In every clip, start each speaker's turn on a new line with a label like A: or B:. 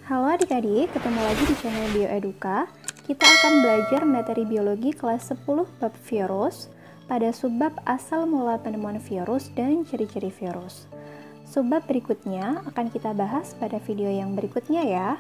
A: Halo adik-adik, ketemu lagi di channel Bioeduka. Kita akan belajar materi biologi kelas 10 bab virus pada subbab asal mula penemuan virus dan ciri-ciri virus. Subbab berikutnya akan kita bahas pada video yang berikutnya ya.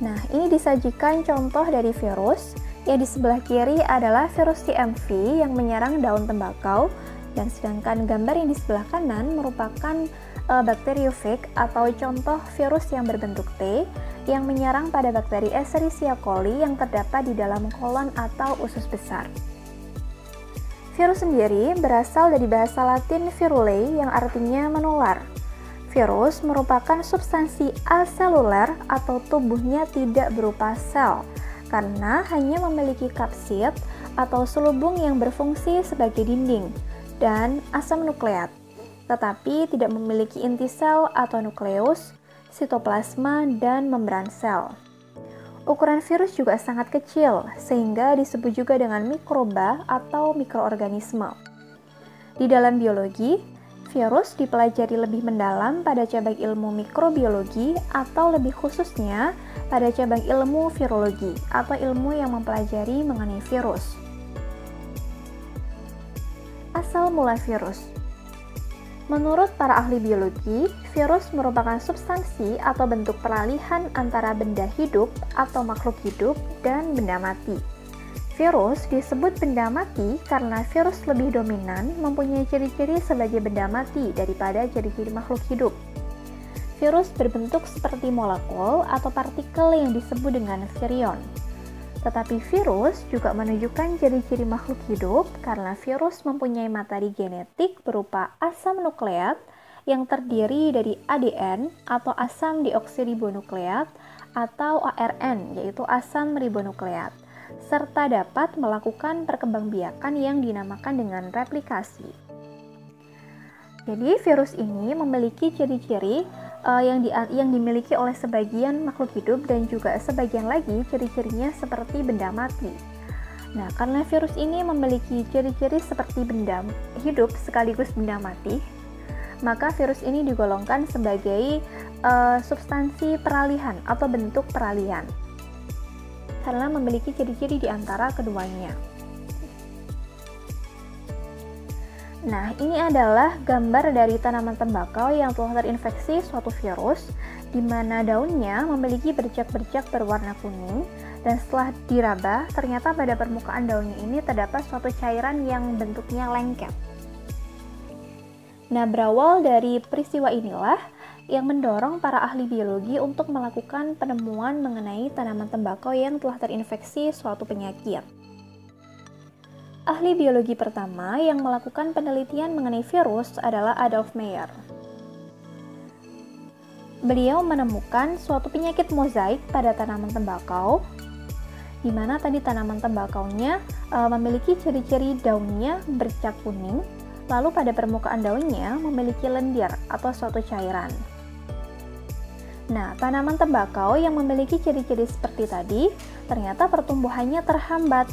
A: Nah, ini disajikan contoh dari virus. Yang di sebelah kiri adalah virus TMV yang menyerang daun tembakau, dan sedangkan gambar yang di sebelah kanan merupakan bakteriofag atau contoh virus yang berbentuk T yang menyerang pada bakteri Escherichia coli yang terdapat di dalam kolon atau usus besar. Virus sendiri berasal dari bahasa Latin virule yang artinya menular. Virus merupakan substansi aseluler atau tubuhnya tidak berupa sel karena hanya memiliki kapsid atau selubung yang berfungsi sebagai dinding dan asam nukleat, tetapi tidak memiliki inti sel atau nukleus, sitoplasma, dan membran sel. Ukuran virus juga sangat kecil, sehingga disebut juga dengan mikroba atau mikroorganisme. Di dalam biologi, virus dipelajari lebih mendalam pada cabang ilmu mikrobiologi atau lebih khususnya pada cabang ilmu virologi atau ilmu yang mempelajari mengenai virus. Asal mula virus. Menurut para ahli biologi, virus merupakan substansi atau bentuk peralihan antara benda hidup atau makhluk hidup dan benda mati. Virus disebut benda mati karena virus lebih dominan mempunyai ciri-ciri sebagai benda mati daripada ciri-ciri makhluk hidup. Virus berbentuk seperti molekul atau partikel yang disebut dengan virion. Tetapi virus juga menunjukkan ciri-ciri makhluk hidup karena virus mempunyai materi genetik berupa asam nukleat yang terdiri dari ADN atau asam deoksiribonukleat atau ARN yaitu asam ribonukleat, serta dapat melakukan perkembangbiakan yang dinamakan dengan replikasi. Jadi virus ini memiliki ciri-ciri yang dimiliki oleh sebagian makhluk hidup dan juga sebagian lagi ciri-cirinya seperti benda mati. Nah, karena virus ini memiliki ciri-ciri seperti benda hidup sekaligus benda mati, maka virus ini digolongkan sebagai substansi peralihan atau bentuk peralihan karena memiliki ciri-ciri di antara keduanya. Nah, ini adalah gambar dari tanaman tembakau yang telah terinfeksi suatu virus, di mana daunnya memiliki bercak-bercak berwarna kuning, dan setelah diraba, ternyata pada permukaan daunnya ini terdapat suatu cairan yang bentuknya lengket. Nah, berawal dari peristiwa inilah yang mendorong para ahli biologi untuk melakukan penemuan mengenai tanaman tembakau yang telah terinfeksi suatu penyakit. Ahli biologi pertama yang melakukan penelitian mengenai virus adalah Adolf Meyer. Beliau menemukan suatu penyakit mozaik pada tanaman tembakau, di mana tadi tanaman tembakaunya memiliki ciri-ciri daunnya bercak kuning, lalu pada permukaan daunnya memiliki lendir atau suatu cairan. Nah, tanaman tembakau yang memiliki ciri-ciri seperti tadi, ternyata pertumbuhannya terhambat,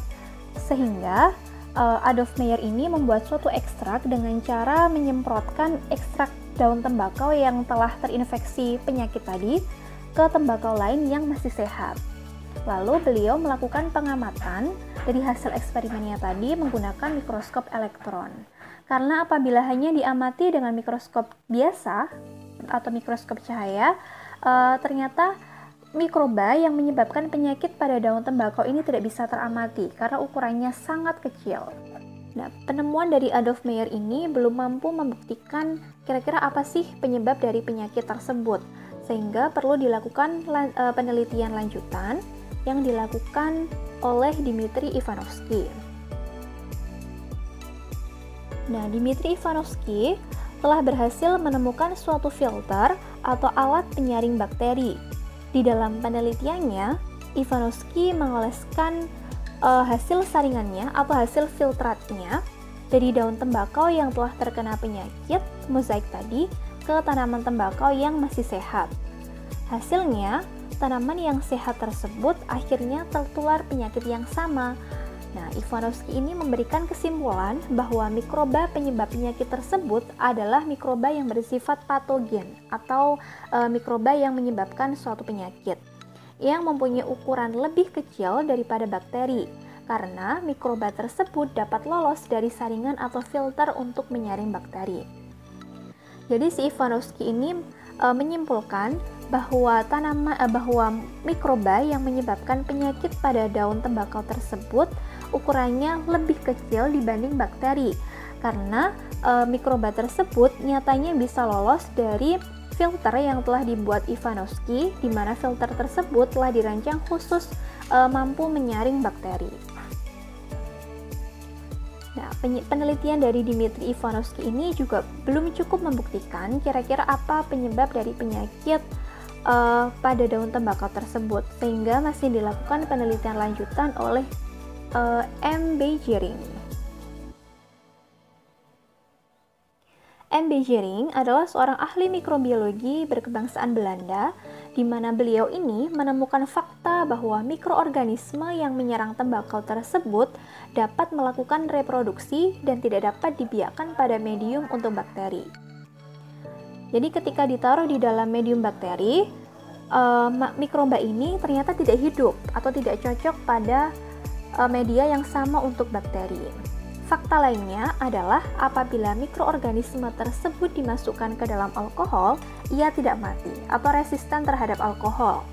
A: sehingga Adolf Meyer ini membuat suatu ekstrak dengan cara menyemprotkan ekstrak daun tembakau yang telah terinfeksi penyakit tadi ke tembakau lain yang masih sehat. Lalu beliau melakukan pengamatan dari hasil eksperimennya tadi menggunakan mikroskop elektron. Karena apabila hanya diamati dengan mikroskop biasa atau mikroskop cahaya, ternyata mikroba yang menyebabkan penyakit pada daun tembakau ini tidak bisa teramati karena ukurannya sangat kecil. Nah, penemuan dari Adolf Meyer ini belum mampu membuktikan kira-kira apa sih penyebab dari penyakit tersebut, sehingga perlu dilakukan penelitian lanjutan yang dilakukan oleh Dmitri Ivanovsky. Nah, Dmitri Ivanovsky telah berhasil menemukan suatu filter atau alat penyaring bakteri. Di dalam penelitiannya, Ivanovsky mengoleskan hasil saringannya atau hasil filtratnya dari daun tembakau yang telah terkena penyakit mozaik tadi ke tanaman tembakau yang masih sehat. Hasilnya, tanaman yang sehat tersebut akhirnya tertular penyakit yang sama Nah, Ivanovsky ini memberikan kesimpulan bahwa mikroba penyebab penyakit tersebut adalah mikroba yang bersifat patogen atau mikroba yang menyebabkan suatu penyakit yang mempunyai ukuran lebih kecil daripada bakteri karena mikroba tersebut dapat lolos dari saringan atau filter untuk menyaring bakteri. Jadi si Ivanovsky ini menyimpulkan bahwa mikroba yang menyebabkan penyakit pada daun tembakau tersebut ukurannya lebih kecil dibanding bakteri karena mikroba tersebut nyatanya bisa lolos dari filter yang telah dibuat Ivanovsky, di mana filter tersebut telah dirancang khusus mampu menyaring bakteri. Nah, penelitian dari Dmitry Ivanovsky ini juga belum cukup membuktikan kira-kira apa penyebab dari penyakit pada daun tembakau tersebut, sehingga masih dilakukan penelitian lanjutan oleh M. B. Gering. M. B. Gering adalah seorang ahli mikrobiologi berkebangsaan Belanda, di mana beliau ini menemukan fakta bahwa mikroorganisme yang menyerang tembakau tersebut dapat melakukan reproduksi dan tidak dapat dibiarkan pada medium untuk bakteri. Jadi ketika ditaruh di dalam medium bakteri, mikroba ini ternyata tidak hidup atau tidak cocok pada media yang sama untuk bakteri. Fakta lainnya adalah apabila mikroorganisme tersebut dimasukkan ke dalam alkohol, ia tidak mati atau resisten terhadap alkohol.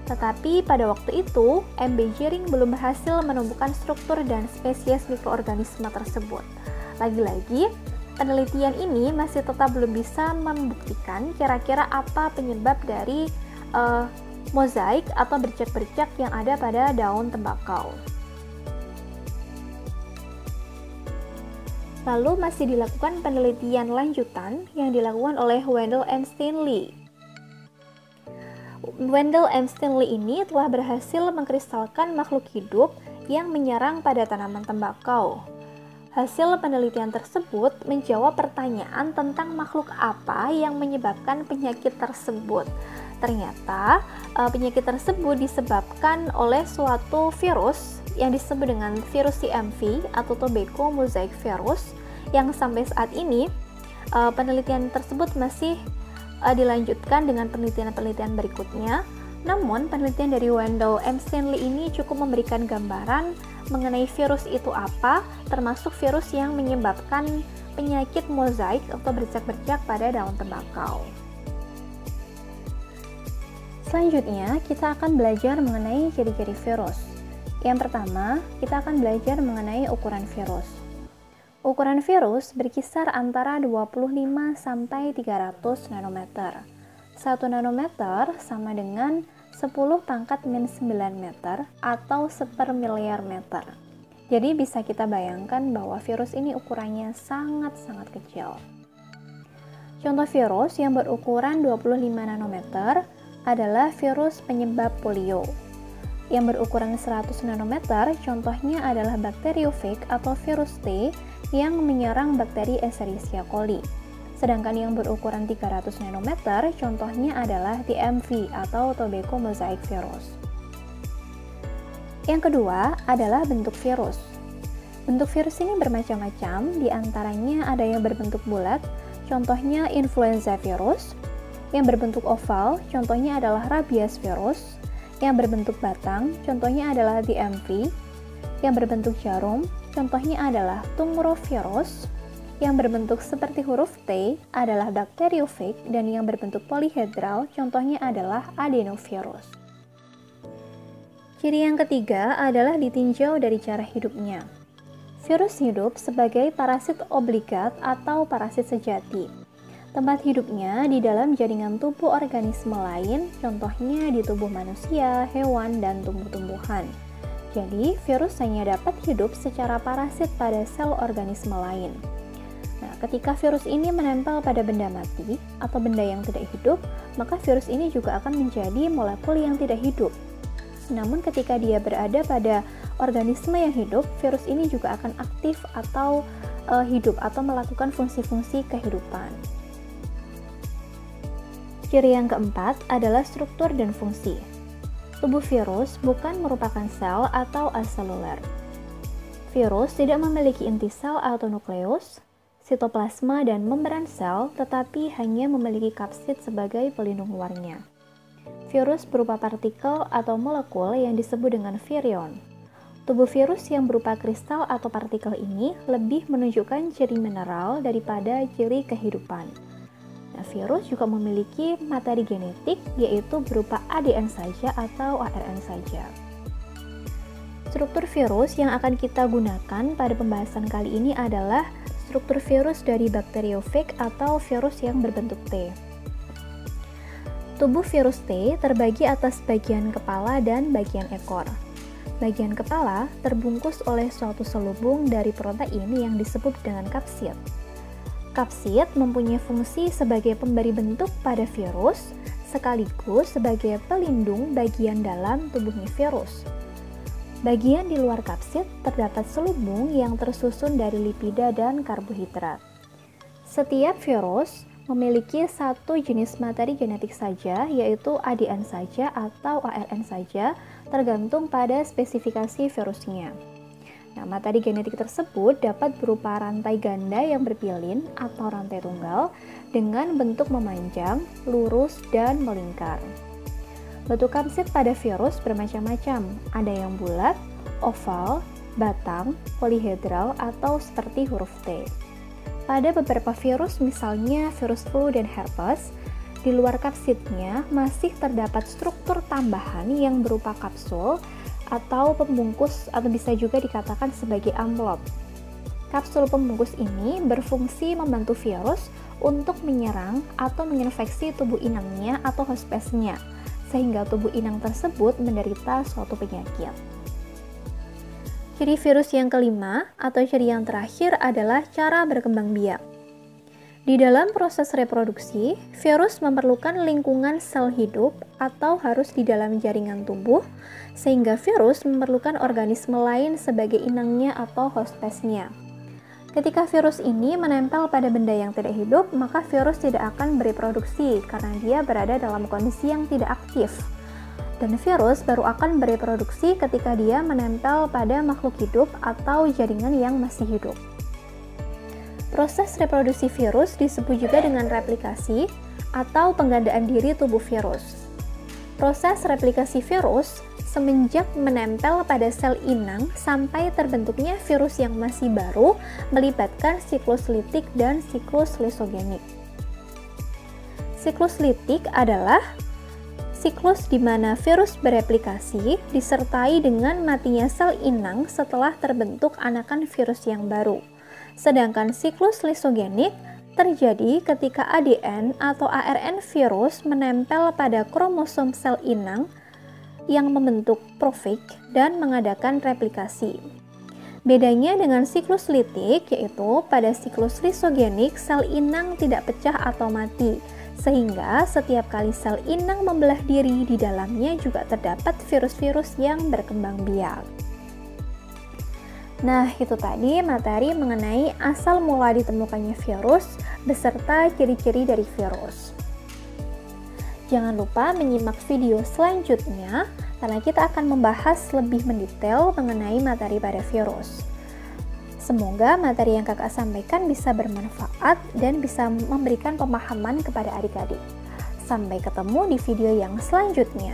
A: Tetapi pada waktu itu, M. B. Gering belum berhasil menemukan struktur dan spesies mikroorganisme tersebut. Lagi-lagi, penelitian ini masih tetap belum bisa membuktikan kira-kira apa penyebab dari mozaik atau bercak-bercak yang ada pada daun tembakau. Lalu masih dilakukan penelitian lanjutan yang dilakukan oleh Wendell M. Stanley. Wendell M. Stanley ini telah berhasil mengkristalkan makhluk hidup yang menyerang pada tanaman tembakau. Hasil penelitian tersebut menjawab pertanyaan tentang makhluk apa yang menyebabkan penyakit tersebut. Ternyata penyakit tersebut disebabkan oleh suatu virus yang disebut dengan virus TMV atau Tobacco Mosaic Virus, yang sampai saat ini penelitian tersebut masih dilanjutkan dengan penelitian-penelitian berikutnya. Namun penelitian dari Wendell M. Stanley ini cukup memberikan gambaran mengenai virus itu apa, termasuk virus yang menyebabkan penyakit mozaik atau bercak-bercak pada daun tembakau. Selanjutnya, kita akan belajar mengenai ciri-ciri virus. Yang pertama, kita akan belajar mengenai ukuran virus. Ukuran virus berkisar antara 25 sampai 300 nanometer. 1 nanometer sama dengan 10 pangkat min 9 meter atau 1/miliar meter. Jadi bisa kita bayangkan bahwa virus ini ukurannya sangat-sangat kecil. Contoh virus yang berukuran 25 nanometer adalah virus penyebab polio. Yang berukuran 100 nanometer contohnya adalah bakteriophage atau virus T yang menyerang bakteri Escherichia coli. Sedangkan yang berukuran 300 nanometer contohnya adalah TMV atau Tobacco Mosaic Virus. Yang kedua adalah bentuk virus. Bentuk virus ini bermacam-macam, diantaranya ada yang berbentuk bulat, contohnya influenza virus. Yang berbentuk oval, contohnya adalah rabies virus. Yang berbentuk batang, contohnya adalah DMV. Yang berbentuk jarum, contohnya adalah tumorovirus. Yang berbentuk seperti huruf T adalah bakteriophage, dan yang berbentuk polyhedral, contohnya adalah adenovirus. Ciri yang ketiga adalah ditinjau dari cara hidupnya. Virus hidup sebagai parasit obligat atau parasit sejati. Tempat hidupnya di dalam jaringan tubuh organisme lain, contohnya di tubuh manusia, hewan, dan tumbuh-tumbuhan. Jadi, virus hanya dapat hidup secara parasit pada sel organisme lain. Nah, ketika virus ini menempel pada benda mati atau benda yang tidak hidup, maka virus ini juga akan menjadi molekul yang tidak hidup. Namun ketika dia berada pada organisme yang hidup, virus ini juga akan aktif atau hidup atau melakukan fungsi-fungsi kehidupan. Ciri yang keempat adalah struktur dan fungsi. Tubuh virus bukan merupakan sel atau aseluler. Virus tidak memiliki inti sel atau nukleus, sitoplasma dan membran sel, tetapi hanya memiliki kapsid sebagai pelindung luarnya. Virus berupa partikel atau molekul yang disebut dengan virion. Tubuh virus yang berupa kristal atau partikel ini lebih menunjukkan ciri mineral daripada ciri kehidupan. Nah, virus juga memiliki materi genetik, yaitu berupa ADN saja atau ARN saja. Struktur virus yang akan kita gunakan pada pembahasan kali ini adalah struktur virus dari bakteriofag atau virus yang berbentuk T. Tubuh virus T terbagi atas bagian kepala dan bagian ekor. Bagian kepala terbungkus oleh suatu selubung dari protein yang disebut dengan kapsid. Kapsid mempunyai fungsi sebagai pemberi bentuk pada virus, sekaligus sebagai pelindung bagian dalam tubuhnya virus. Bagian di luar kapsid terdapat selubung yang tersusun dari lipida dan karbohidrat. Setiap virus memiliki satu jenis materi genetik saja, yaitu ADN saja atau ARN saja, tergantung pada spesifikasi virusnya. Nah, materi genetik tersebut dapat berupa rantai ganda yang berpilin atau rantai tunggal dengan bentuk memanjang, lurus, dan melingkar. Bentuk kapsid pada virus bermacam-macam, ada yang bulat, oval, batang, polihedral, atau seperti huruf T. Pada beberapa virus, misalnya virus flu dan herpes, di luar kapsidnya masih terdapat struktur tambahan yang berupa kapsul atau pembungkus atau bisa juga dikatakan sebagai amplop. Kapsul pembungkus ini berfungsi membantu virus untuk menyerang atau menginfeksi tubuh inangnya atau hospesnya, sehingga tubuh inang tersebut menderita suatu penyakit. Ciri virus yang kelima atau ciri yang terakhir adalah cara berkembang biak. Di dalam proses reproduksi, virus memerlukan lingkungan sel hidup atau harus di dalam jaringan tubuh, sehingga virus memerlukan organisme lain sebagai inangnya atau hospesnya. Ketika virus ini menempel pada benda yang tidak hidup, maka virus tidak akan bereproduksi karena dia berada dalam kondisi yang tidak aktif. Dan virus baru akan bereproduksi ketika dia menempel pada makhluk hidup atau jaringan yang masih hidup. Proses reproduksi virus disebut juga dengan replikasi atau penggandaan diri tubuh virus. Proses replikasi virus semenjak menempel pada sel inang sampai terbentuknya virus yang masih baru melibatkan siklus litik dan siklus lisogenik. Siklus litik adalah siklus di mana virus bereplikasi disertai dengan matinya sel inang setelah terbentuk anakan virus yang baru. Sedangkan siklus lisogenik terjadi ketika ADN atau ARN virus menempel pada kromosom sel inang yang membentuk profag dan mengadakan replikasi. Bedanya dengan siklus litik yaitu pada siklus lisogenik sel inang tidak pecah atau mati, sehingga setiap kali sel inang membelah diri di dalamnya juga terdapat virus-virus yang berkembang biak. Nah, itu tadi materi mengenai asal mula ditemukannya virus beserta ciri-ciri dari virus. Jangan lupa menyimak video selanjutnya karena kita akan membahas lebih mendetail mengenai materi pada virus. Semoga materi yang kakak sampaikan bisa bermanfaat dan bisa memberikan pemahaman kepada adik-adik. Sampai ketemu di video yang selanjutnya.